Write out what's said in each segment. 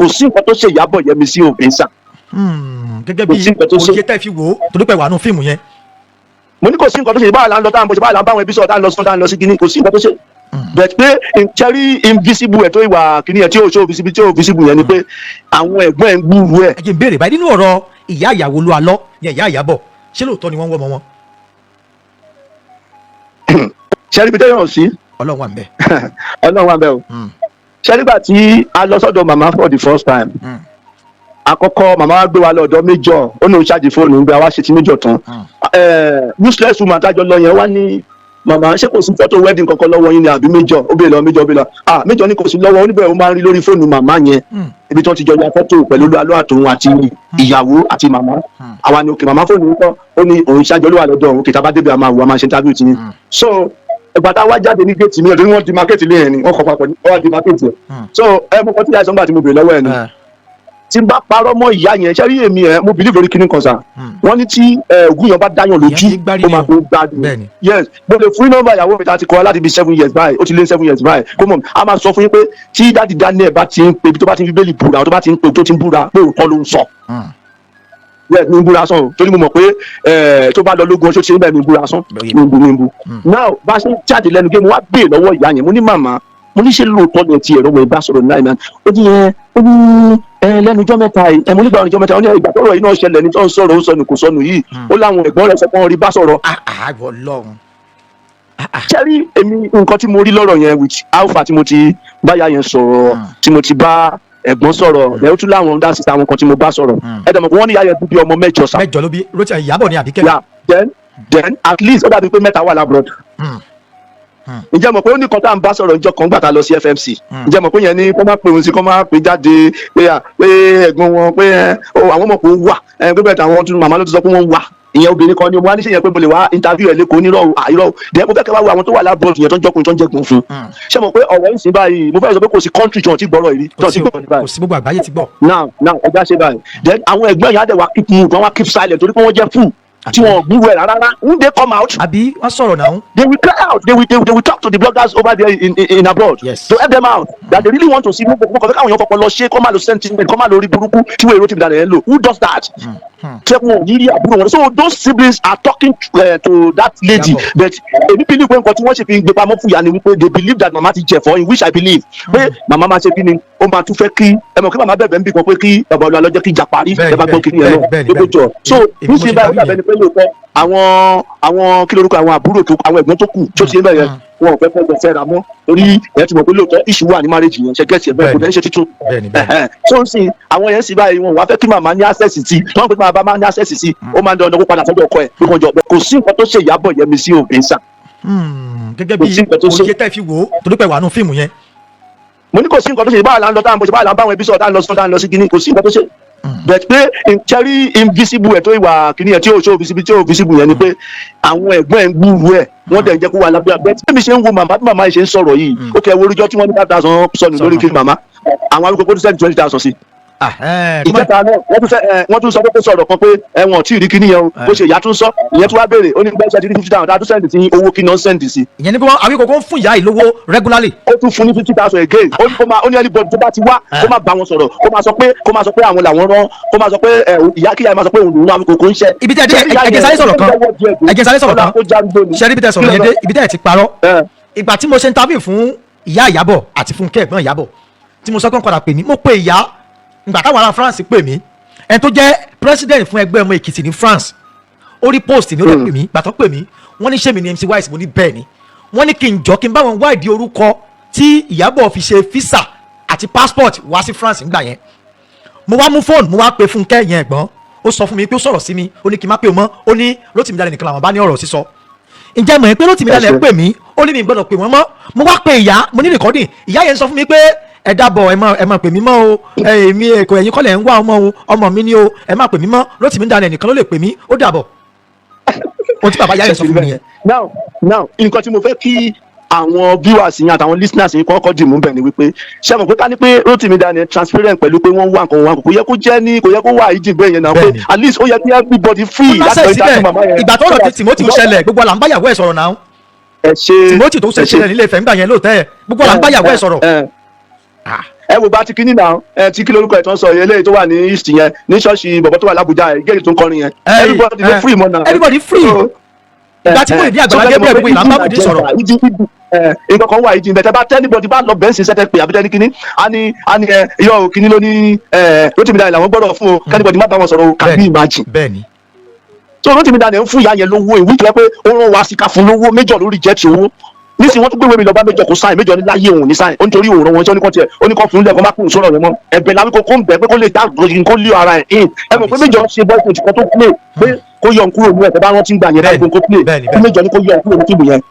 kò sí nǹkan tó ṣe Ìyábọ̀ Yẹmisí Òbínsà. gẹ́gẹ́ bí òye tẹ́ fi wò ó torí pé wà nù fíìmù yẹn. mo ní kò sí nǹkan tó ṣe báwa là ń lọ táwọn bó ṣe báwa là ń bá àwọn ẹbí sọ̀rọ̀ táwọn lọ sọ́ọ́ táwọn lọ sí kinní kò sí nǹkan tó ṣe. but pé cherry invisible ẹ̀ tó ìwà kinní ẹ̀ tí ò ṣó visible yẹn ni pé àwọn ẹ̀gbọ́n ẹ̀ ń gbúrú ẹ̀. ẹ jẹ́ n béèrè báyìí nínú ọ̀rọ̀ ìyá ìyàwó ló alọ́ yẹn ìyá Ìyábọ̀ ṣé lóòótọ́ ni wọ́n ń wọ́ ọmọ wọn. cherry bíi tẹ́yàn sí. Ọlọ́run wà ń bẹ̀. Ọlọ́run wà ń bẹ̀ o. cherry gbà tí a lọ sọ́dọ̀ màmá for the first time. Àkọ́kọ́ màmá wa gbé wa lọ́dọ̀ méjọ ó ní òun ṣáàjì fóònù ń gbé wa ṣe ti méjọ tán. Useless woman tájọ lọ yẹn wá ní màmá ṣé kò sí fọ́tò wedding kankan lọ́wọ́ yín ni àbí méjọ ó bèèrè lọ méjọ méjọ ní kò sí lọ́wọ́ oníbẹ̀rẹ̀ ó máa ń rí lórí fóònù màmá yẹn ibi tí wọ́n ti jọ ya fọ́tò pẹ̀lú alọ́ àtòun àti ìyàwó àti màmá àwa ni òkè màmá fóònù ń kọ́ ó ní òun ṣáàjì olúwa lọ́dọ̀ òun kìtà bá débi àmà àwọ̀ àmà ṣe interview ti yín. So ìgbà tá a wá jáde ní géètì mi ọ̀dọ́ ni wọ́n di market lé yẹn ni wọ́n kọ́ papọ̀ ní wọ́n di market yẹn. So mo kọ́ tí ìyá ìsọ̀ngbà tí mo bèèrè lọ́wọ́ ẹ̀ ni tí n bá parọ́ mọ́ ìyá yẹn ṣé rí èmi ẹ̀ mo believe lórí kíní kan sà wọ́n ní tí ògùn yẹn bá dáyàn lójú ó máa tó gbádùn yes mo lè fún nọ́mbà ìyàwó mi tá a ti kọ́ láti bí 7 years báyìí ó ti lé 7 years báyìí kó mọ̀ a máa sọ fún yín pé tí dáàdì Daniel bá ti ń pe ibi tó bá ti ń fi bẹ́ẹ̀lì búra tó bá ti ń pe tó ti ń búra pé òótọ́ ló ń sọ yes ní búra sàn torí mo mọ̀ pé tó bá lọ lógun ọṣọ tí ń bẹ̀ ní búra sàn ní bu now bá a ṣe ń jáde lẹ́nu gé mo wá gbé lọ́wọ́ ìyá yẹn mo ní màmá mo ní ṣe lóòótọ́ ni ti ẹ̀rọ mo bá sọ̀rọ̀ náà man ó ní lẹ́nu ọjọ́ mẹ́ta yìí mo nígbà ọjọ́ mẹ́ta ó ní ìgbà tọ́rọ̀ yìí náà ṣẹlẹ̀ ní tó ń sọ̀rọ̀ ó sọnù kò sọnù yìí ó láwọn ẹ̀gbọ́n rẹ̀ sọ pé wọ́n rí bá sọ̀rọ̀. ṣẹ́rí èmi nǹkan tí mo rí lọ́rọ̀ yẹn with alpha tí mo ti báyà yẹn sọ̀rọ̀ tí mo ti bá ẹ̀gbọ́n sọ̀rọ̀ ẹ̀ ó tún láwọn dá sí àwọn kan tí mo bá sọ̀rọ̀ ẹ̀ dẹ̀ mọ̀ pé wọ́n ní ìyá yẹn bí ọmọ mẹ́jọ sá. mẹ́jọ ló bí Ìyábọ̀ ní Àbíkẹ́. then at least ó dàbí pé mẹ́ta wà lábúrò ǹjẹ́ mọ̀ pé ó ní kan tá à ń bá sọ̀rọ̀ ìjọ kan gbà tá a lọ sí FMC ǹjẹ́ mọ̀ pé yẹn ní kó má pè òun sí kó má pè jáde pé ẹ̀gbọ́n wọn pé àwọn mọ̀ pé ó wà pé bẹ́ẹ̀ táwọn tún màmá ló ti sọ pé wọ́n wà ìyẹn obìnrin kan ni mo wá níṣẹ́ yẹn pé mo lè wá interview ẹ̀ lẹ́kọ̀ọ́ onírọ̀ àìrọ̀ dẹ́ mo fẹ́ kẹ́ wá wo àwọn tó wà lábúrò yẹn tó ń jọkùnrin tó ń jẹ́gun fún ṣé mọ̀ pé ọ̀rọ̀ ìsìn báyìí mo fẹ́ sọ pé kò sí country tí wọ́n ti gbọ́rọ̀ yìí tí wọ́n ti gbọ́ kò sí gbogbo àgbáyé ti gbọ́. now ẹja ṣe báyìí then àwọn ẹ̀gbọ́n yẹn á dẹ̀ wá keep mute wọ́n wá keep silent torí pé wọ́n jẹ́ fún tí wọn gbúrú ẹ rárá when they come out. àbí wọ́n sọ̀rọ̀ náà. they will cry out they will talk to the bloggers over there in abroad. Yes. to help them out that they really want to see mo kàn fẹ́ káwọn èèyàn fọpọ lọ ṣe kọ́ máa lo sentiment kọ́ máa lo orí burúkú tí wọ́n èrò tìmí dáná yẹn lò who does that. tẹ́kun yírí àbúrò wọn so those siblings are talking to that lady but èmi believe pé nǹkan tí wọ́n ṣe fi gbé pamọ́ fún ìyá ni wípé they believe that mama ti jẹ̀fọ́ in which I believe pé mama máa ṣe kí ni ó máa tún fẹ́ kí ẹ mọ̀ kí mama bẹ̀bẹ̀ ń bì kan pé kí bàbá ọlọ́wà lọ́jọ́ kí ìjà parí ẹ bá gbọ́ kí ni ẹ náà ló jọ so níṣẹ́ báyìí ó dàbẹ̀ ni pé lóòótọ́ àwọn kí lorúkọ àwọn àbúrò tó àwọn ẹ̀gbọ́n tó kù tó ti ń bẹ̀rẹ̀ wọn ò fẹ́ fẹ́ fẹ́ ra mọ́ torí ẹ̀ ti mọ̀ pé lóòótọ́ ìṣù wà ní marriage yẹn ṣe gẹ̀ẹ́sì ẹ̀bẹ̀ kò dẹ́ ṣe títún tó ń sìn àwọn yẹn sì báyìí wọn wá fẹ́ kí màmá ní access sí wọn pé màmá bá ní access sí ó máa ń dandan kó padà sọ́dọ̀ ọkọ ẹ̀ pé kò jọ kò sí nǹkan tó ṣe Ìyábọ̀ Yẹmisí Òbínsà. gẹ́gẹ́ bí òye tẹ́ fi wò ó torí pé wà nù fíìmù yẹn. mo ní kò sí nǹkan tó ṣe báwa là ń lọ táwọn bó ṣe báwa là ń bá àwọn ẹbí sọ̀rọ̀ táwọn lọ sọ́ọ́ táwọn lọ sí kinní kò sí nǹkan tó ṣe but pé cherry invisible ẹ̀ tó ìwà kìnìyàn tí ò visible yẹn ni pé àwọn ẹ̀gbọ́n ẹ̀ ń gbúrú ẹ̀ wọ́n dẹ̀ ń jẹ́ kó wà lábẹ́ abẹ́ tí èmi ṣe ń wo màmá bí màmá yìí ṣe ń sọ̀rọ̀ yìí ó kẹ́ wo oríjọ́ tí wọ́n ní 5,000 sọnù lórí kí màmá àwọn arúgbó kó tó sẹ́ni 20,000 sí. ìkẹta náà wọ́n tún sọ pé kó sọ̀rọ̀ kan pé ẹ̀wọ̀n tí ì rí kíní yẹn o bó ṣe ìyá tún sọ ìyẹn tún wá béèrè ó ní gbẹ́sẹ̀ tí ní 50,000 tá a tún sẹ́ndì sí owó kí náà sẹ́ndì sí. ìyẹn ní pé àwọn kòkó ń fún ìyá yìí lówó regularly. ó tún fún ní 50,000 again ó ní anybody tó bá ti wá kó má bá wọn sọ̀rọ̀ kó má sọ pé àwọn làwọn rán kó má sọ pé ìyá kíyà má sọ pé òun lòun àwọn kòkó ń ṣe. ibi tẹ́ ẹ̀jẹ̀ sáré sọ̀rọ̀ kan ṣẹ́rí ibi tẹ́ sọ̀rọ̀ yẹn dé ibi tẹ́ ẹ̀ ti parọ́ ìgbà tí mo ṣe interview fún ìyá Ìyábọ̀ àti fún kẹ́ẹ̀gbọ́n Ìyábọ̀ tí mo sọ pé ń padà pè mí mo pe ìyá ìgbà táwọn ará France pè mí ẹni tó jẹ́ president fún ẹgbẹ́ ọmọ Èkìtì ní France ó rí post ní ó lè pè mí gbàtọ́ pè mí wọ́n ní ṣé mi ní MC Wise mo ní bẹ́ẹ̀ ni wọ́n ní kí n jọ kí n bá wọn wádìí orúkọ tí Ìyábọ̀ fi ṣe visa àti passport wá sí France nígbà yẹn mo wá mú fóònù mo wá pe Fúnkẹ́ yẹn ẹ̀gbọ́n ó sọ fún mi pé ó sọ̀rọ̀ sí mi ó ní kí n má pè mọ́ ó ní Rótìmí Daniel nìkan làwọn bá ní ọ̀rọ̀ sísọ ǹjẹ́ mọ̀ ẹ́ pé Rótìmí Daniel pè mí ó ní mi gbọ́dọ̀ pè wọ́n mọ́ mo wá pe ìyá mo ní rìkọ́dì ìyá yẹn sọ fún mi pé ẹ dábọ̀ ẹ má pè mí mọ́ o èmi èkó ẹ̀yin kọ́lẹ̀ ń wá ọmọ mi ni o ẹ má pè mí mọ́ Rótìmí Daniel nìkan ló lè pè mí ó dàbọ̀ ohun tí bàbá ìyá yẹn sọ fún mi nìyẹn. now nǹkan tí mo fẹ́ kí àwọn viewers yẹn àtàwọn listeners yẹn kọ́kọ́ dì mú bẹ̀ ni wípé ṣé mo pé ká ní pé Rótìmí Daniel transparent pẹ̀lú pé wọ́n wá nǹkan wọn kò yẹ kó jẹ́ ní kò yẹ kó wà ìdìbò yẹn náà pé at least ó yẹ kí everybody free láti lọ ìdájọ́ màmá yẹn. ìgbà tó rọ̀ tí Timothy ṣẹlẹ̀ gbogbo là ń báyàwó ẹ̀ sọ̀rọ̀ náà Timothy tó ṣẹlẹ̀ nílé Ifẹ̀ ńgbà yẹn lóòótọ́ ẹ̀ gbogbo là ń báyàwó ẹ̀ sọ̀rọ̀. ẹ wo bá ti kíní náà tí kí lórúkọ ẹ̀ tó ń sọ eléyìí tó wà ní east yẹn ní ṣọ́ọ̀ṣì bọ̀bọ̀ tó wà l'Abuja gẹ́gẹ́ tó ń kọrin yẹn everybody dey free mọ́ náà. everybody free ìgbà tí mo lè ní Àgbàlá Gabriel gbogbo ìlànà báwo di sọ̀rọ̀. nǹkan kan wà ìdí bẹ́ẹ̀ bá tẹ́nibọ̀dì bá lọ bẹ́ẹ̀ sí sẹ́tẹ̀ pé àbí tẹ́ni kíní á ní yọ kíní ló ní Rotimi Daniel làwọn gbọ́dọ̀ fún o kẹ́nibọ̀dì má bá wọn sọ̀rọ̀ o can you imagine. bẹ́ẹ̀ni. so Rotimi Daniel ń fún ìyá yẹn lówó ìwé tó yẹ pé ó rán wa sí ká fún lówó méjọ lórí jẹ́ẹ̀tì owó nísìnyí wọ́n tún gbé wẹ́mi lọ bá méjọ kó sáìn méjọ ní láyé òun ní sáìn ó nítorí òun wọn tí ó ní kọ́ fún ilé ẹ̀kọ́ má kún sọ̀rọ̀ rẹ̀ mọ́ ẹ̀bẹ̀ làwọn kò ń bẹ̀ pé kó lè dá gbòòjì kó lé ara ẹ̀ in ẹ mọ̀ pé méjọ ṣe boyfriend kan tó play pé kó yọ nkúrò ní ẹ̀fẹ̀ bá rántí gbà yẹn láì kó play kí méjọ ní kó yọ nkúrò ní tìbù yẹn.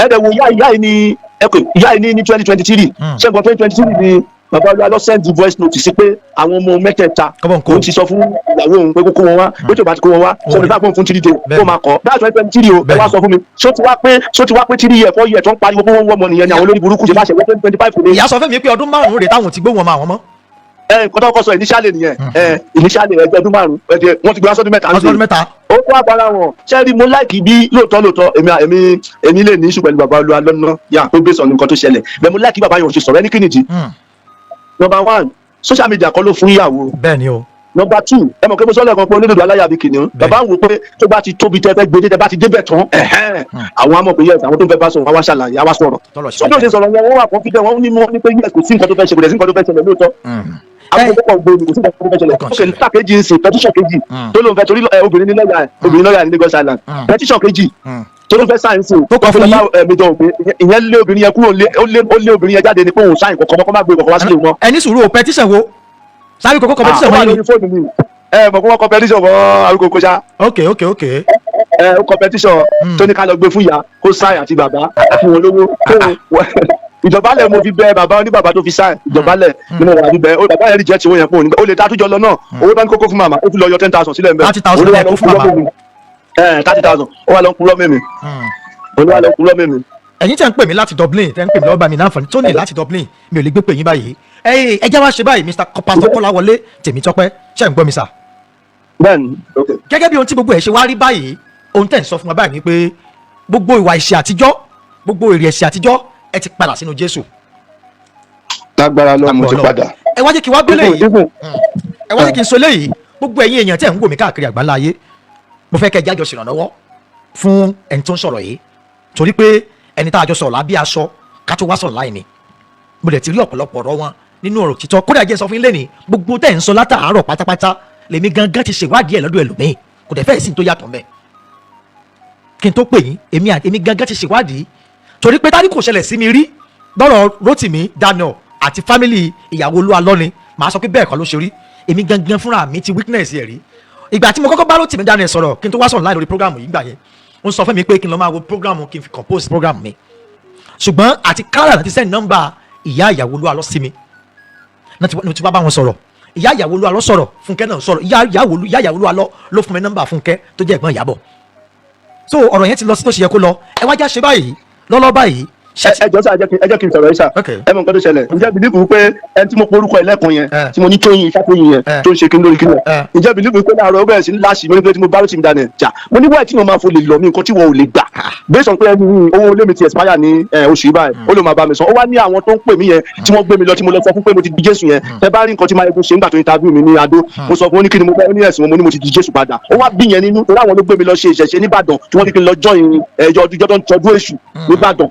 ẹ̀dẹ̀ wo ìyá yìí ní 2023 ṣẹ́gun 2023 ni bàbá olúwa lọ send voice note sí pé àwọn ọmọ mẹ́tẹ̀ẹ̀ta òun ti sọ fún ìyàwó òun pé kó wọn wá pé tó bá ti kó wọn wá sọ nígbà fún 3 days kó máa kọ́ that's 2023 o ẹ wá sọ fún mi ṣó ti wá pé 3 years 4 years tó ń pariwo pé wọ́n wọ́n mọ nìyẹn ni àwọn olórí burúkú ṣe bá ṣe wọ́n 2025 ni. ìyá sọ fún mi pé ọdún 5 rèé táwọn ti gbé wọn máa wọn mọ́. nǹkan tó kọ́ sọ initially nìyẹn initially ẹgbẹ́ ọdún 5 wọ́n ti gbé wá sọ́dún mẹ́ta ó kó agbára wọn ṣẹ́ẹ́rì mo láìkì bí lóòótọ́ èmi lè ní ìṣù pẹ̀lú bàbá olúwa lọ́nà yà tó gbé sọ nǹkan tó ṣẹlẹ̀ bẹ́ẹ̀ mo láìkì bàbá yẹn ò ṣe sọ̀rọ̀ ẹni kí nìdí. Number 1 social media kọ́ ló fún ìyàwó. bẹ́ẹ̀ni o. Number 2 ẹ mọ̀ pé mo sọ lẹ́ẹ̀kan pé olódodo aláyàbí kìnìún bàbá ń wò pé tó bá ti tóbi tẹ́ fẹ́ gbé tẹ́ bá ti débẹ̀ tán àwọn amọ̀ pé yẹ àwọn tó ń fẹ́ bá sọ̀rọ̀ wá ṣàlàyé wá sọ̀rọ̀ sọ́dọ̀ ṣe sọ̀rọ̀ wọn wà confident wọn ní pé yẹ kò sí nǹkan tó fẹ́ ṣe kò dẹ̀ sí nǹkan tó fẹ́ ṣẹlẹ̀ lóòótọ́ àwọn tó kọ̀ gbòòrò kò sí nǹkan tó fẹ́ ṣẹlẹ̀ ókè níta kejì ń sìn petition kejì tó ló ń fẹ́ torí obìnrin lọ́ọ̀yà ní Lagos Island petition kejì tó ló fẹ́ sáyẹ̀nsì tó kọ fún yín ẹ̀mẹjọ òbí ìyẹn lé obìnrin yẹn kúrò ó lé obìnrin yẹn jáde ní pé òun sáyìn kọ̀ọ̀kan má gbé kọ̀ọ̀kan wá sílé wọn. ẹni sùúrù o petition wo sáré kókó competition wà wọ́n lórí fóònù mi mọ̀ kó wọ́n competition mọ́ arúgbó kó ṣá. ok ó competition tó ní ká lọ gbé fún ìyá kó sáyìn àti bàbá fún wọn lówó ìjọbalẹ̀ mo fi bẹ bàbá oníbàbá tó fi sáyìn ìjọbalẹ̀ ni mo wà níbẹ̀ ó bàbá yẹn rí jẹ́ tiwọn yẹn fún òun ó lè dá àtújọ lọ náà owó bá ní kókó fún màmá ó fi lọ yọ 10,000 sílẹ̀ mbẹ́ 30,000 lẹ́ẹ̀ kó fún màmá 30,000 ó wà lọ ń kúrọ́ mẹ́mi olúwa lọ kúrọ́ mẹ́mi. ẹ̀yin tẹ́ ń pè mí láti Dublin tẹ́ ń pè mí lọ́ba mi náà tó ní láti Dublin mi ò lè gbé pè yín báyìí ẹ jẹ́ wá ṣe báyìí Mr. Pastor Kọ́láwọlé Tèmítọ́pẹ́ ṣe ń gbọ́ mi sà. bẹ́ẹ̀ni ok. gẹ́gẹ́ bí ohun tí gbogbo ẹ̀ ṣe wá rí báyìí ohun tẹ̀ ń sọ fún wa báyìí ni pé gbogbo ìwà ẹ̀ṣẹ̀ àtijọ́ gbogbo èrè ẹ̀ṣẹ̀ àtijọ́ ẹ ti padà sínú Jésù. lágbára lọ mo ti padà. ẹ wá jẹ́ kí wá gbélé yìí ẹ wá jẹ́ kí n sọ léyìí gbogbo ẹ̀yin èèyàn tẹ̀ ń wò mí káàkiri àgbáńlá ayé mo fẹ́ kẹ́ ẹ jájọ ṣèrànlọ́wọ́ fún ẹni tó ń sọ̀rọ̀ yìí torí pé ẹni tá a jọ sọ̀rọ̀ lábí aṣọ ká tó wá sọ̀rọ̀ láì ní mo dẹ̀ ti rí ọ̀pọ̀lọpọ̀ ọ̀rọ̀ wọn nínú ọ̀rọ̀ títọ́ kódà jẹ́ sọ fún ilé ní gbogbo tẹ̀ ń sọ látàárọ̀ pátápátá lèmi gangan ti ṣèwádìí ẹ̀ lọ́dọ̀ ẹlòmíì kò dẹ̀ fẹ́ẹ̀ sí tó yàtọ̀ mẹ́ kí n tó pè yín èmi gangan ti ṣèwádìí torí pé tání kò ṣẹlẹ̀ sí mi rí lọ́rọ̀ Rotimi Daniel àti fámìlì ìyàwó Olúwa lọ́ni màá sọ pé bẹ́ẹ̀ kọ́ ló ṣe rí èmi gangan fúnra mi ti witness ẹ̀ rí ìgbà tí mo kọ́kọ́ bá Rotimi Daniel sọ̀rọ̀ kí n tó wá sọ̀rọ̀ láì lórí program yìí gbà yẹn ó sọ fún mi pé kí n lọ máa wo program kí n fi compose program mi ṣùgbọ́n àti Canada ti send nọ́mbà ìyá ìyàwó Olúwa lọ sí mi ní ti bá wọn sọ̀rọ̀ ìyá ìyàwó Olúwa lọ sọ̀rọ̀ Fúnkẹ́ náà sọ̀rọ̀ ìyá ìyàwó Olúwa ló fún mi nọ́mbà Fúnkẹ́ tó jẹ́ ẹ̀gbọ́n Ìyábọ̀ so ọ̀rọ̀ yẹn ti lọ sí tó ṣe yẹ kó lọ ẹ wá já ṣe báyìí lọ́lọ́ báyìí. ẹ jọ sá ẹ jẹ́ kí n sọ̀rọ̀ yìí sá ẹ mọ̀ nǹkan tó ṣẹlẹ̀ ǹjẹ́ bìlífù pé ẹni tí mo porúkọ ẹlẹ́kùn yẹn tí mo ní tóyin ìṣàkóyin yẹn tó ń ṣe kí n lórí kí lẹ̀ ǹjẹ́ bìlífù pé láàárọ̀ ó bẹ̀rẹ̀ sí ní láṣì mi nígbà tí mo bá Rotimi Daniel jà mo ní wáyé tí mo máa fò lè lọ mí nǹkan tí wọn ò lè gbà based on pé owó olé mi ti expire ní oṣù yìí báyìí ó lè máa bá mi san ó wá ní àwọn tó ń pè mí yẹn tí wọ́n gbé mi lọ tí mo lọ sọ fún pé mo ti di Jésù yẹn ẹ bá rí nǹkan tí máa egun ṣe nígbà tó interview mi ní Adó mo sọ fún ní kí ni mo fẹ́ ní ẹ̀sìn wọn mo ní mo ti di Jésù padà ó wá bí yẹn nínú torí àwọn ló gbé mi lọ ṣe ìṣẹ̀ṣe níbàdàn tí wọ́n fi kí n lọ join ẹjọ́ ọdún tó ń tọdún èṣù níbàdàn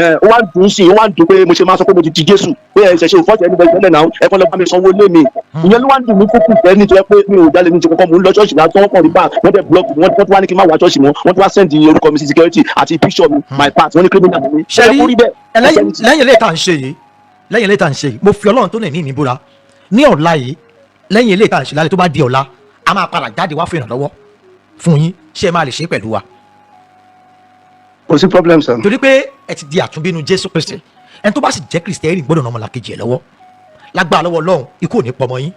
ó wá dùn sí ó wá dùn pé mo ṣe máa sọ pé mo ti di Jésù pé ìṣẹ̀ṣe ìfọ́sẹ̀ ẹni bẹ̀rẹ̀ tẹ́lẹ̀ náà ẹ kọ́ lọ bá mi sanwó lé mi ìyẹn ló wá dùn mí kúkú fẹ́ nítorí pé mi ò jalè ní ti kọ́kọ́ mo ń lọ ṣọ́ọ̀ṣì láti wọ́n kàn rí bá wọ́n dẹ̀ blọọkì wọ́n tún wá ní kí n má wá ṣọ́ọ̀ṣì mọ́ wọ́n tún wá send orúkọ mi sí security àti picture mi my part wọ́n ní criminal mi. ṣẹ́rí lẹ́yìn ilé ìta ń ṣe yìí mo fi Ọlọ́run tó nà ní ìníbúra ní ọ̀la yìí lẹ́yìn ilé ìta ń ṣe lálẹ́ tó bá di ọ̀la a máa padà jáde wá fún ìrànlọ́wọ́ fún yín ṣé ẹ máa lè ṣe pẹ̀lú wa. kò sí problem sir. torí pé ẹ ti di àtúnbínú Jésù Kristi ẹni tó bá sì jẹ́ Kristẹni gbọ́dọ̀ náà ọmọlàkejì ẹ̀ lọ́wọ́ lágbára lọ́wọ́ Ọlọ́run ikú ò ní pọmọ yín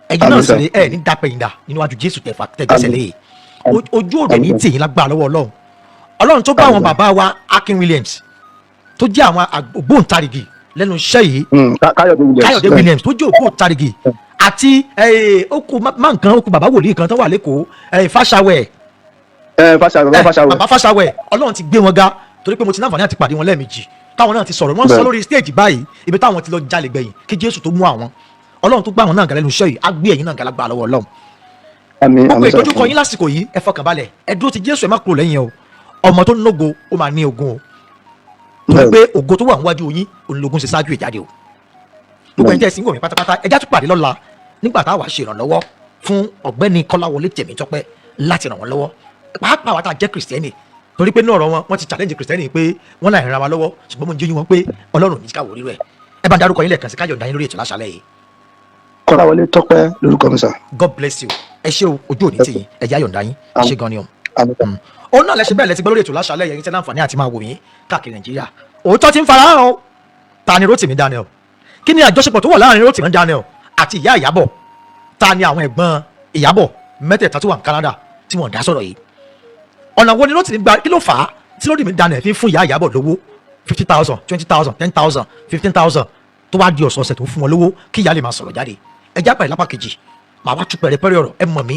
ẹ̀yin náà sì rè ẹ̀ ní dápẹ́yìndà níwájú Jésù tẹ̀gbẹ́sẹ̀ lé ojú òde ní tìyín lágbára lọ́wọ́ Ọlọ́run tó bá àwọn bàbá wa Akin Williams tó jẹ́ àwọn ògbóǹtarìgì lẹ́nu iṣẹ́ yìí Káyọ̀dé Williams tó jẹ́ ògbóǹtarìgì àti okùn bàbá wòlíì kan tó wà lẹ́kọ̀ọ́ Fáṣàwẹ̀ bàbá Fáṣàwẹ̀ Ọlọ́run ti gbé wọn ga torí pé mo ti náfààní àti pàdé wọn lẹ́ẹ̀mejì káwọn náà ti sọ̀rọ̀ wọ́n sọ lórí stage báyìí ibi táwọn ti lọ jalè gbẹ̀yìn kí Jésù tó mú àwọn Ọlọ́run tó gbà wọn náà gàlẹ́ nu iṣẹ́ yìí á gbé ẹ̀yin náà gàlágbà lọ́wọ́ Ọlọ́run. gbogbo ìdojúkọ yín lásìkò yìí ẹ fọkàn balẹ̀ ẹ dúró ti Jésù ẹ má kúrò lẹ́yìn o ọmọ tó nógo ó máa ní ogun o torí pé ògo tó wà níwájú yín ológun ṣe ṣáájú ìjáde o gbogbo ẹni tẹ́ ẹ sì ń wò mí pátápátá ẹjá tún pàdé lọ́la nígbà táwa ṣe ìrànlọ́wọ́ fún ọ̀gbẹ́ni Kọ́láwọlé Tèmítọ́pẹ́ láti ràn wọ́n lọ́wọ́ pàápàá wa tá a jẹ́ kìrìsìtẹ́nì torí pé ní ọ̀rọ̀ wọn ti challenge kìrìsìtẹ́nì pé wọ́n láì ràn wá lọ́wọ́ ṣùgbọ́n mo ń jẹ́ yín wọn pé Ọlọ́run ní káwọ́ rírọ̀ ẹ bá ń darúkọ yín lẹ́ẹ̀kan sí káyọ̀ dá yín lórí ètò láṣálẹ́ yìí. Kọ́láwọlé Tọ́pẹ́ lórúkọ mi sà. God bless you ẹ ṣé o ojú òní tìyín ẹ jẹ́ ayọ̀ǹda yín ẹ ṣé gan ni o. òun náà lẹ́sẹ̀ bẹ́ẹ̀ lẹ́sẹ̀ gbọ́ lórí ètò láṣálẹ́ yẹn tẹ́ láǹfààní àti máa wò yín káàkiri Nàìjíríà òótọ́ ti ń farahàn o ta ni Rótìmí Daniel kí ni àjọṣepọ̀ tó wà láàrin Rótìmí Daniel àti ìyá Ìyábọ̀ ta ni àwọn ẹ̀gbọ́n Ìyábọ̀ mẹ́tẹ̀ẹ̀ta tó wà ní Canada tí wọ́n dá sọ̀rọ̀ yìí ọ̀nà wo ni Rótìmí gba kí ló fà á tí Rótìmí Daniel fi ń fún ìyá Ìyábọ̀ lówó 50,000 20,000 10,000 15,000 tó wá di ọ̀sọ̀ọ̀sẹ̀ tó fún wọn lówó kí ìyá lè máa sọ̀rọ̀ jáde ẹ já pàdé lápá kejì màá wá tún pẹ̀rẹ̀pẹ̀rẹ̀ ọ̀rọ̀ ẹ mọ̀ mí